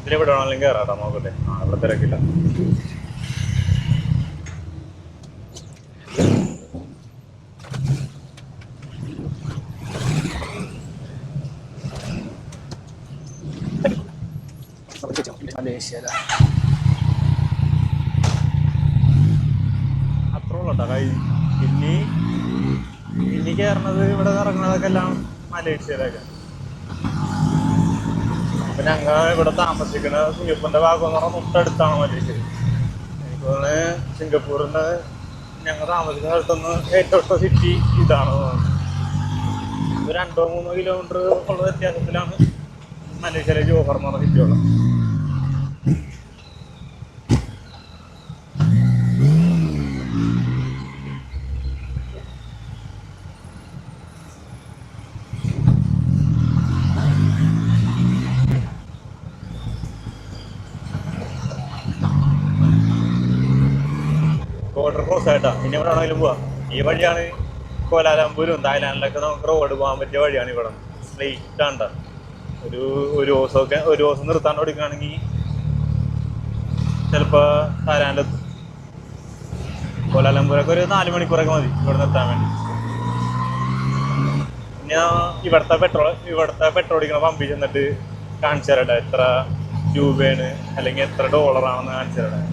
ഇതിലെവിടെ വേണമെങ്കിലും കയറാട്ടോ, നോക്കട്ടെ. ഇവിടെ തിരക്കില്ല. മലേഷ്യ അത്രയുള്ളൂ കേട്ടോ. ഇനി കയറണത് ഇവിടെ ഇറങ്ങുന്നതൊക്കെ എല്ലാം മലേഷ്യയിലൊക്കെ. അപ്പൊ ഞങ്ങൾ ഇവിടെ താമസിക്കുന്ന സിംഗപ്പൂരിന്റെ ഭാഗം എന്ന് പറഞ്ഞാൽ തൊട്ടടുത്താണ് മലേഷ്യ. എനിക്ക് തോന്നുന്നത് സിംഗപ്പൂരിന് ഞങ്ങൾ താമസിക്കുന്ന സ്ഥലത്തുനിന്ന് ഏറ്റവും അടുത്ത സിറ്റി ഇതാണ് തോന്നുന്നത്. 2-3 കിലോമീറ്റർ ഉള്ള വ്യത്യാസത്തിലാണ് മലേഷ്യയിലെ ജോഹർ എന്ന് പറഞ്ഞ സിറ്റി ഉള്ളത്. ബോർഡർ ക്രോസ് ആയിട്ടാ ഇനി എവിടെ വേണമെങ്കിലും പോവാം. ഈ വഴിയാണ് കോലാലംപൂരും തായ്ലാൻഡിലൊക്കെ നമുക്ക് റോഡ് പോകാൻ പറ്റിയ വഴിയാണ്. ഇവിടെ സ്ട്രെയിറ്റ് ആണ്ട. ഒരു ദിവസം നിർത്താണ്ട് ഓടിക്കുകയാണെങ്കിൽ ചിലപ്പോൾ തായ്ലാൻഡിലെത്തും. കോലാലംപൂരൊക്കെ ഒരു 4 മണിക്കൂറൊക്കെ മതി ഇവിടെ നിർത്താൻ വേണ്ടി. പിന്നെ ഇവിടുത്തെ പെട്രോൾ അടിക്കണ പമ്പിൽ ചെന്നിട്ട് കാണിച്ചു തരട്ടെ എത്ര രൂപയാണ് അല്ലെങ്കിൽ എത്ര ഡോളറാണെന്ന് കാണിച്ചു തരട്ടെ.